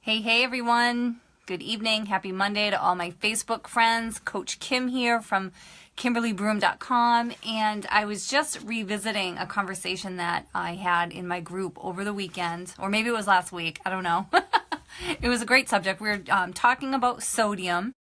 Hey everyone. Good evening. Happy Monday to all my Facebook friends. Coach Kim here from KimberlyBroom.com, and I was just revisiting a conversation that I had in my group over the weekend, or maybe it was last week. I don't know. It was a great subject. We were talking about sodium,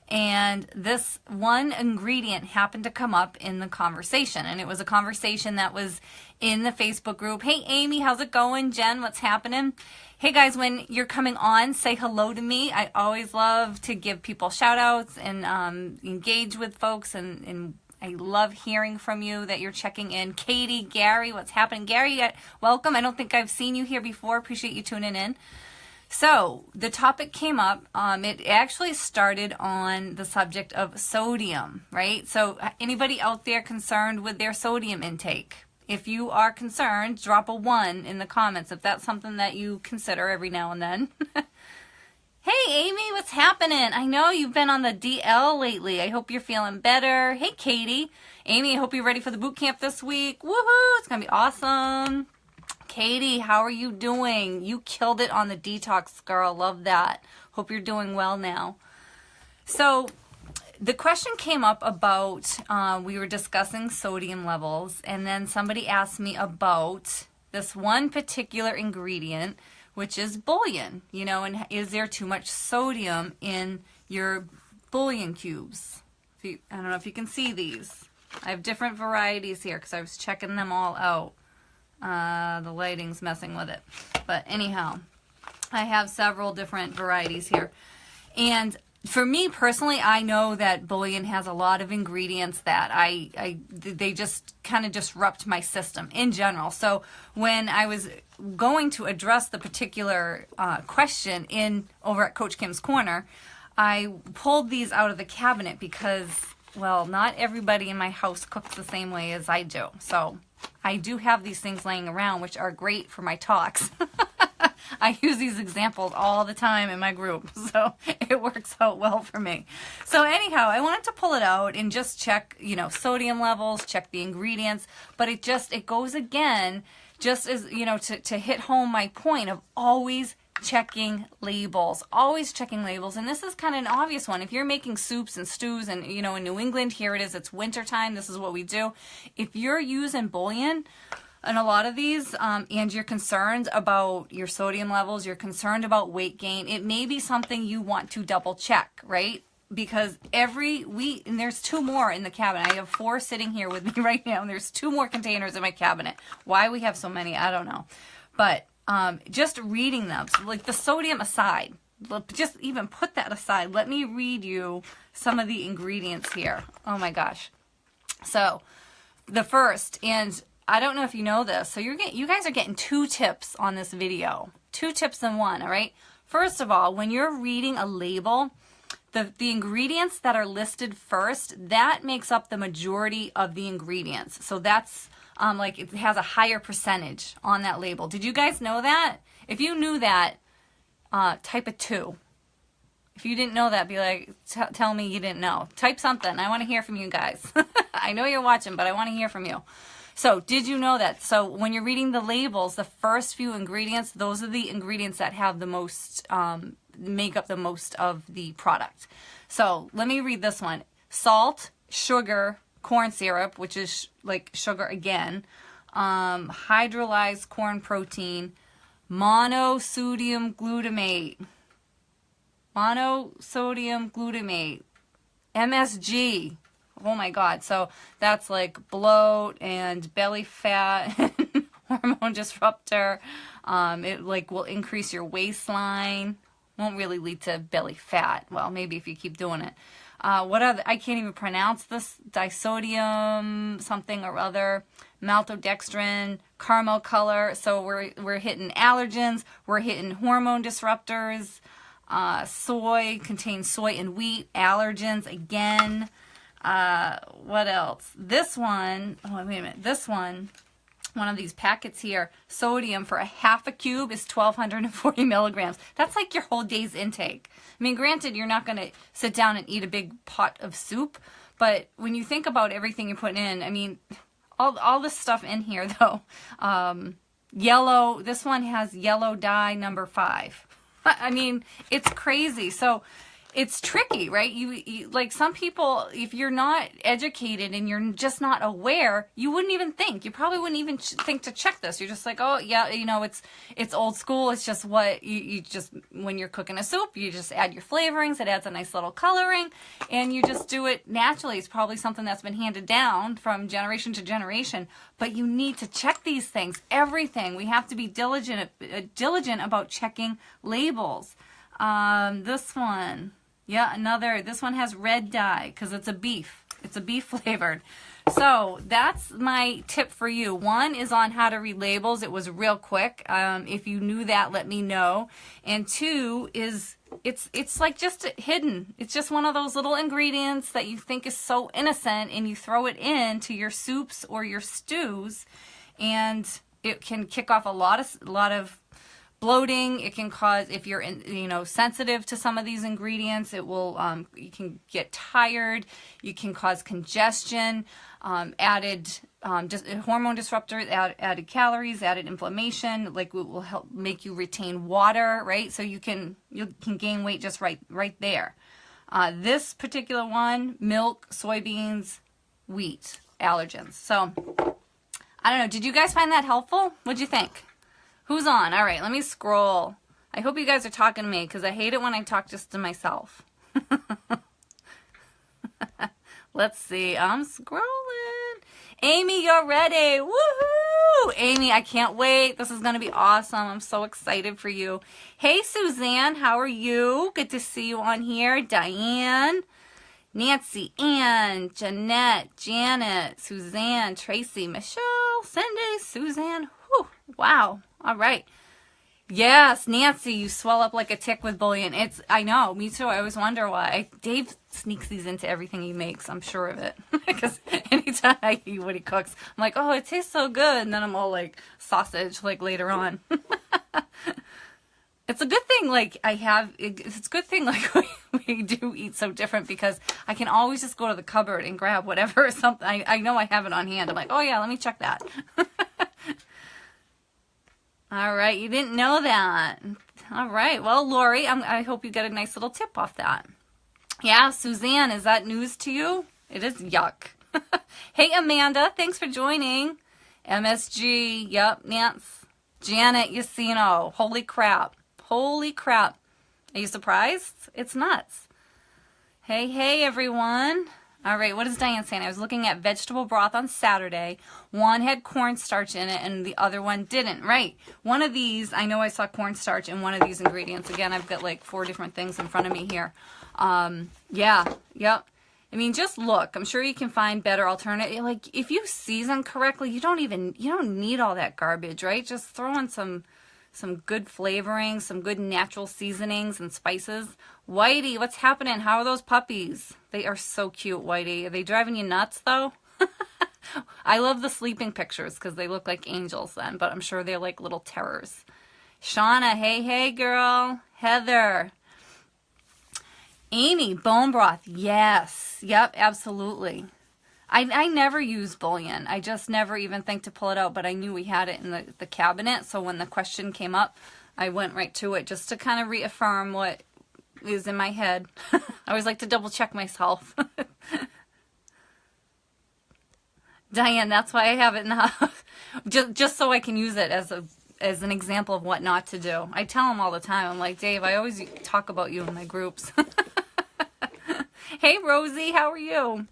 and this one ingredient happened to come up in the conversation, and it was a conversation that was in the Facebook group. Hey Amy, how's it going? Jen, what's happening? Hey guys, when you're coming on, say hello to me. I always love to give people shout outs and engage with folks, and I love hearing from you that you're checking in. Katie, Gary, what's happening? Gary, welcome. I don't think I've seen you here before. Appreciate you tuning in. So the topic came up. It actually started on the subject of sodium, right? So anybody out there concerned with their sodium intake? If you are concerned, drop a 1 in the comments if that's something that you consider every now and then. Hey Amy, what's happening? I know you've been on the DL lately. I hope you're feeling better. Hey Katie. Amy, I hope you're ready for the boot camp this week. Woohoo! It's going to be awesome. Katie, how are you doing? You killed it on the detox, girl. Love that. Hope you're doing well now. So the question came up about, we were discussing sodium levels, and then somebody asked me about this one particular ingredient, which is bouillon, and is there too much sodium in your bouillon cubes? I don't know if you can see these. I have different varieties here because I was checking them all out. The lighting's messing with it. But anyhow, I have several different varieties here. And for me personally, I know that bouillon has a lot of ingredients that they just kind of disrupt my system in general. So when I was going to address the particular question over at Coach Kim's Corner, I pulled these out of the cabinet because, well, not everybody in my house cooks the same way as I do. So I do have these things laying around, which are great for my talks. I use these examples all the time in my group, so it works out well for me. So anyhow, I wanted to pull it out and just check, sodium levels, check the ingredients, but it goes again, just as, to hit home my point of always checking labels, and this is kind of an obvious one. If you're making soups and stews, and in New England, here it is, it's wintertime, this is what we do. If you're using bouillon and a lot of these, and you're concerned about your sodium levels, you're concerned about weight gain, it may be something you want to double check, right? Because and there's 2 more in the cabinet. I have 4 sitting here with me right now, and there's 2 more containers in my cabinet. Why we have so many, I don't know. But just reading them, so like the sodium aside, just even put that aside. Let me read you some of the ingredients here. Oh my gosh. So the first, and I don't know if you know this, so you guys are getting 2 tips on this video. 2 tips in one, all right? First of all, when you're reading a label, the ingredients that are listed first, that makes up the majority of the ingredients. So that's like it has a higher percentage on that label. Did you guys know that? If you knew that, type a 2. If you didn't know that, be like, tell me you didn't know. Type something. I want to hear from you guys. I know you're watching, but I want to hear from you. So did you know that? So when you're reading the labels, the first few ingredients, those are the ingredients that have the most, make up the most of the product. So let me read this one. Salt, sugar, corn syrup, which is like sugar again, hydrolyzed corn protein, monosodium glutamate, MSG. Oh my God. So that's like bloat and belly fat, hormone disruptor. It will increase your waistline. Won't really lead to belly fat. Well, maybe if you keep doing it. I can't even pronounce this, disodium something or other, maltodextrin, caramel color. So we're hitting allergens, we're hitting hormone disruptors, soy, contains soy and wheat, allergens again. What else? This one, oh wait a minute, this one of these packets here, sodium for a half a cube is 1,240 milligrams. That's like your whole day's intake. I mean, granted, you're not going to sit down and eat a big pot of soup, but when you think about everything you're putting in, I mean, all this stuff in here though, yellow, this one has yellow dye number 5. I mean, it's crazy. So it's tricky, right? You like some people, if you're not educated and you're just not aware, you wouldn't even think. You probably wouldn't even think to check this. You're just like, oh yeah, it's old school. It's just what you just, when you're cooking a soup, you just add your flavorings. It adds a nice little coloring, and you just do it naturally. It's probably something that's been handed down from generation to generation. But you need to check these things. Everything. We have to be diligent about checking labels. This one. Yeah, this one has red dye because it's a beef. It's a beef flavored. So that's my tip for you. One is on how to read labels. It was real quick. If you knew that, let me know. And two is it's like just hidden. It's just one of those little ingredients that you think is so innocent, and you throw it into your soups or your stews, and it can kick off a lot of bloating. It can cause, if you're sensitive to some of these ingredients, it will you can get tired. You can cause congestion, added just hormone disruptors, added calories, added inflammation. Like, it will help make you retain water, right? So you can gain weight just right there. This particular one, milk, soybeans, wheat, allergens. So I don't know. Did you guys find that helpful? What'd you think? Who's on? All right, let me scroll. I hope you guys are talking to me because I hate it when I talk just to myself. Let's see. I'm scrolling. Amy, you're ready. Woohoo! Amy, I can't wait. This is going to be awesome. I'm so excited for you. Hey, Suzanne, how are you? Good to see you on here. Diane, Nancy, Ann, Jeanette, Janet, Suzanne, Tracy, Michelle, Cindy, Suzanne. Whew, wow. All right. Yes, Nancy, you swell up like a tick with bouillon. I know, me too. I always wonder why. Dave sneaks these into everything he makes. I'm sure of it. Because anytime I eat what he cooks, I'm like, oh, it tastes so good. And then I'm all like sausage, like later on. It's a good thing, like, it's a good thing, like, we do eat so different, because I can always just go to the cupboard and grab whatever or something. I know I have it on hand. I'm like, oh yeah, let me check that. All right, you didn't know that. All right, well, Lori, I hope you get a nice little tip off that. Yeah, Suzanne, is that news to you? It is yuck. Hey, Amanda, thanks for joining. MSG, yep, Nance. Janet Yacino, holy crap. Holy crap. Are you surprised? It's nuts. Hey, everyone. All right, what is Diane saying? I was looking at vegetable broth on Saturday. One had cornstarch in it and the other one didn't. Right. One of these, I know I saw cornstarch in one of these ingredients. Again, I've got like 4 different things in front of me here. Yeah, yep. I mean, just look. I'm sure you can find better alternative. Like, if you season correctly, you don't need all that garbage, right? Just throw in some good flavoring, some good natural seasonings and spices. Whitey, what's happening? How are those puppies? They are so cute, Whitey. Are they driving you nuts, though? I love the sleeping pictures because they look like angels then, but I'm sure they're like little terrors. Shauna, hey, girl. Heather. Amy, bone broth. Yes. Yep, absolutely. I never use bouillon. I just never even think to pull it out, but I knew we had it in the cabinet, so when the question came up, I went right to it just to kind of reaffirm what is in my head. I always like to double check myself. Diane, that's why I have it in the house. just so I can use it as an example of what not to do. I tell him all the time. I'm like, Dave, I always talk about you in my groups. Hey, Rosie, how are you?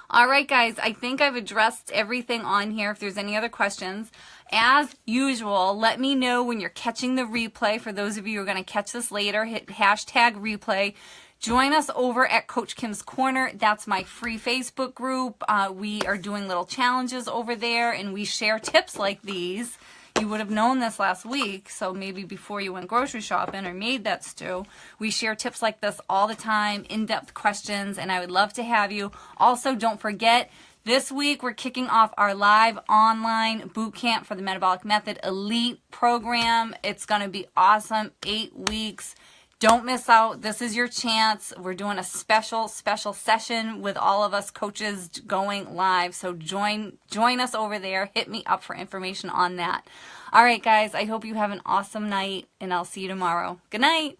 All right, guys, I think I've addressed everything on here. If there's any other questions, as usual, let me know when you're catching the replay. For those of you who are going to catch this later, hit hashtag replay. Join us over at Coach Kim's Corner. That's my free Facebook group. We are doing little challenges over there, and we share tips like these. You would have known this last week, so maybe before you went grocery shopping or made that stew. We share tips like this all the time, in-depth questions, and I would love to have you. Also, don't forget, this week we're kicking off our live online boot camp for the Metabolic Method Elite program. It's going to be awesome, 8 weeks. Don't miss out. This is your chance. We're doing a special session with all of us coaches going live. So join us over there. Hit me up for information on that. All right, guys, I hope you have an awesome night, and I'll see you tomorrow. Good night.